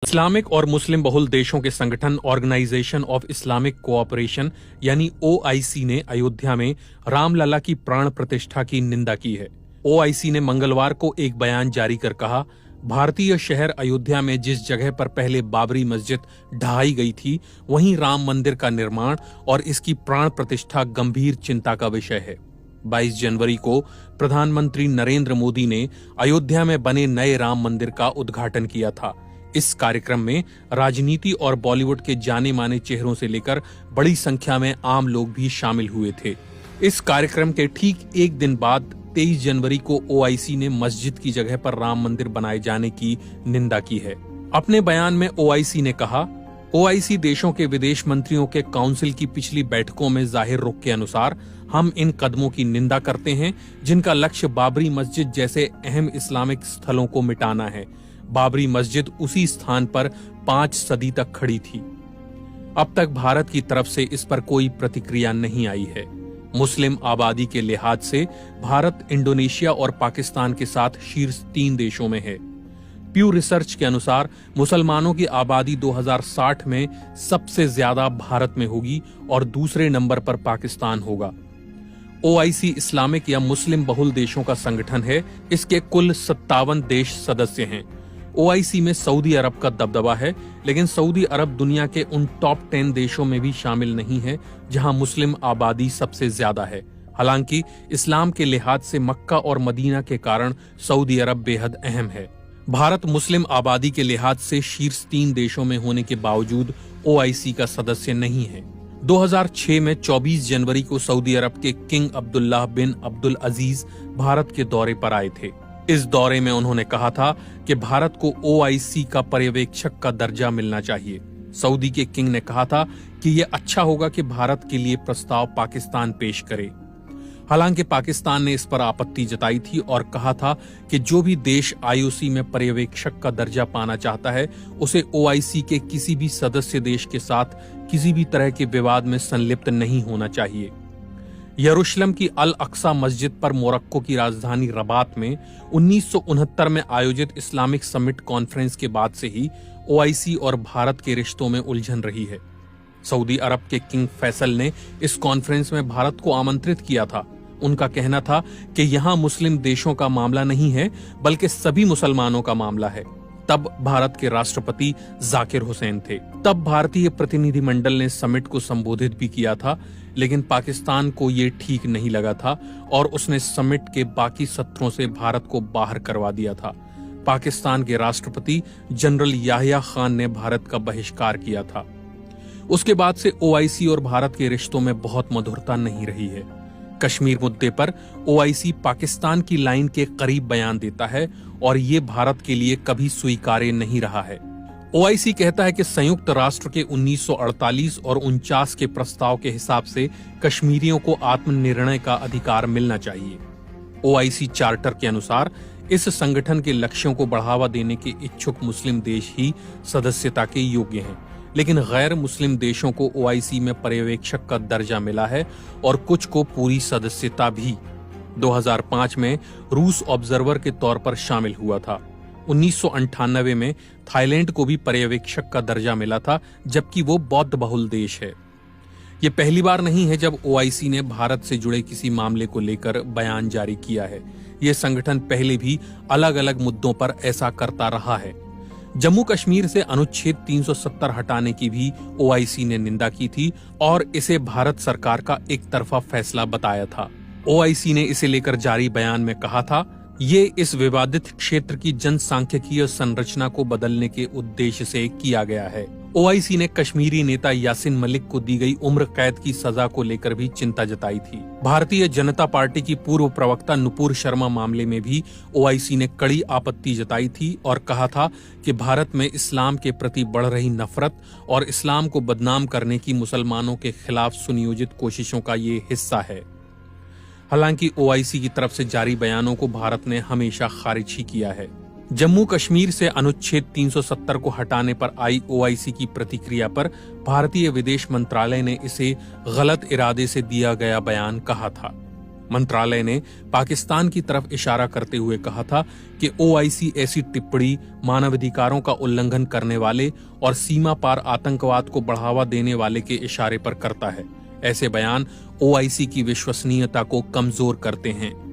Islamic और मुस्लिम बहुल देशों के संगठन ऑर्गेनाइजेशन ऑफ इस्लामिक कोऑपरेशन यानी ओआईसी ने अयोध्या में रामलला की प्राण प्रतिष्ठा की निंदा की है। ओआईसी ने मंगलवार को एक बयान जारी कर कहा, भारतीय शहर अयोध्या में जिस जगह पर पहले बाबरी मस्जिद ढहाई गई थी, वहीं राम मंदिर का निर्माण और इसकी प्राण प्रतिष्ठा गंभीर चिंता का विषय है। 22 जनवरी को प्रधानमंत्री नरेंद्र मोदी ने अयोध्या में बने नए राम मंदिर का उद्घाटन किया था। इस कार्यक्रम में राजनीति और बॉलीवुड के जाने माने चेहरों से लेकर बड़ी संख्या में आम लोग भी शामिल हुए थे। इस कार्यक्रम के ठीक एक दिन बाद 23 जनवरी को ओआईसी ने मस्जिद की जगह पर राम मंदिर बनाए जाने की निंदा की है। अपने बयान में ओआईसी ने कहा, ओआईसी देशों के विदेश मंत्रियों के काउंसिल की पिछली बैठकों में जाहिर रुख के अनुसार हम इन कदमों की निंदा करते हैं जिनका लक्ष्य बाबरी मस्जिद जैसे अहम इस्लामिक स्थलों को मिटाना है। बाबरी मस्जिद उसी स्थान पर 5 सदी तक खड़ी थी। अब तक भारत की तरफ से इस पर कोई प्रतिक्रिया नहीं आई है। मुस्लिम आबादी के लिहाज से भारत इंडोनेशिया और पाकिस्तान के साथ शीर्ष 3 देशों में है। प्यू रिसर्च के अनुसार मुसलमानों की आबादी 2060 में सबसे ज्यादा भारत में होगी और दूसरे नंबर पर पाकिस्तान होगा। ओआईसी इस्लामिक या मुस्लिम बहुल देशों का संगठन है। इसके कुल 57 देश सदस्य हैं। ओआईसी में सऊदी अरब का दबदबा है, लेकिन सऊदी अरब दुनिया के उन टॉप 10 देशों में भी शामिल नहीं है जहां मुस्लिम आबादी सबसे ज्यादा है। हालांकि इस्लाम के लिहाज से मक्का और मदीना के कारण सऊदी अरब बेहद अहम है। भारत मुस्लिम आबादी के लिहाज से शीर्ष 3 देशों में होने के बावजूद ओआईसी का सदस्य नहीं है। 2006 में 24 जनवरी को सऊदी अरब के किंग अब्दुल्लाह बिन अब्दुल अजीज भारत के दौरे पर आए थे। इस दौरे में उन्होंने कहा था कि भारत को ओआईसी का पर्यवेक्षक का दर्जा मिलना चाहिए। सऊदी के किंग ने कहा था कि यह अच्छा होगा कि भारत के लिए प्रस्ताव पाकिस्तान पेश करे। हालांकि पाकिस्तान ने इस पर आपत्ति जताई थी और कहा था कि जो भी देश आईओसी में पर्यवेक्षक का दर्जा पाना चाहता है, उसे ओआईसी के किसी भी सदस्य देश के साथ किसी भी तरह के विवाद में संलिप्त नहीं होना चाहिए। यरूशलेम की अल अक्सा मस्जिद पर मोरक्को की राजधानी रबात में 1969 में आयोजित इस्लामिक समिट कॉन्फ्रेंस के बाद से ही ओआईसी और भारत के रिश्तों में उलझन रही है। सऊदी अरब के किंग फैसल ने इस कॉन्फ्रेंस में भारत को आमंत्रित किया था। उनका कहना था कि यहाँ मुस्लिम देशों का मामला नहीं है, बल्कि सभी मुसलमानों का मामला है। तब भारत के राष्ट्रपति जाकिर हुसैन थे। तब भारतीय प्रतिनिधिमंडल ने समिट को संबोधित भी किया था, लेकिन पाकिस्तान को ये ठीक नहीं लगा था और उसने समिट के बाकी सत्रों से भारत को बाहर करवा दिया था। पाकिस्तान के राष्ट्रपति जनरल याहिया खान ने भारत का बहिष्कार किया था। उसके बाद से ओआईसी और भारत के रिश्तों में बहुत मधुरता नहीं रही है। कश्मीर मुद्दे पर ओआईसी पाकिस्तान की लाइन के करीब बयान देता है और ये भारत के लिए कभी स्वीकार्य नहीं रहा है। ओआईसी कहता है कि संयुक्त राष्ट्र के 1948 और 49 के प्रस्ताव के हिसाब से कश्मीरियों को आत्मनिर्णय का अधिकार मिलना चाहिए। ओआईसी चार्टर के अनुसार इस संगठन के लक्ष्यों को बढ़ावा देने के इच्छुक मुस्लिम देश ही सदस्यता के योग्य हैं, लेकिन गैर मुस्लिम देशों को ओआईसी में पर्यवेक्षक का दर्जा मिला है और कुछ को पूरी सदस्यता भी। 2005 में रूस ऑब्जर्वर के तौर पर शामिल हुआ था। 1998 में थाईलैंड को भी पर्यवेक्षक का दर्जा मिला था, जबकि वो बौद्ध बहुल देश है। ये पहली बार नहीं है जब ओआईसी ने भारत से जुड़े किसी मामले को लेकर बयान जारी किया है। ये संगठन पहले भी अलग अलग मुद्दों पर ऐसा करता रहा है। जम्मू कश्मीर से अनुच्छेद 370 हटाने की भी ओआईसी ने निंदा की थी और इसे भारत सरकार का एक तरफा फैसला बताया था। ओआईसी ने इसे लेकर जारी बयान में कहा था, ये इस विवादित क्षेत्र की जनसांख्यिकीय संरचना को बदलने के उद्देश्य से किया गया है। ओआईसी ने कश्मीरी नेता यासिन मलिक को दी गई उम्र कैद की सजा को लेकर भी चिंता जताई थी। भारतीय जनता पार्टी की पूर्व प्रवक्ता नुपुर शर्मा मामले में भी ओआईसी ने कड़ी आपत्ति जताई थी और कहा था कि भारत में इस्लाम के प्रति बढ़ रही नफरत और इस्लाम को बदनाम करने की मुसलमानों के खिलाफ सुनियोजित कोशिशों का ये हिस्सा है। हालांकि ओआईसी की तरफ से जारी बयानों को भारत ने हमेशा खारिज ही किया है। जम्मू कश्मीर से अनुच्छेद 370 को हटाने पर आई ओआईसी की प्रतिक्रिया पर भारतीय विदेश मंत्रालय ने इसे गलत इरादे से दिया गया बयान कहा था। मंत्रालय ने पाकिस्तान की तरफ इशारा करते हुए कहा था कि ओआईसी ऐसी टिप्पणी मानवाधिकारों का उल्लंघन करने वाले और सीमा पार आतंकवाद को बढ़ावा देने वाले के इशारे पर करता है। ऐसे बयान ओआईसी की विश्वसनीयता को कमजोर करते हैं।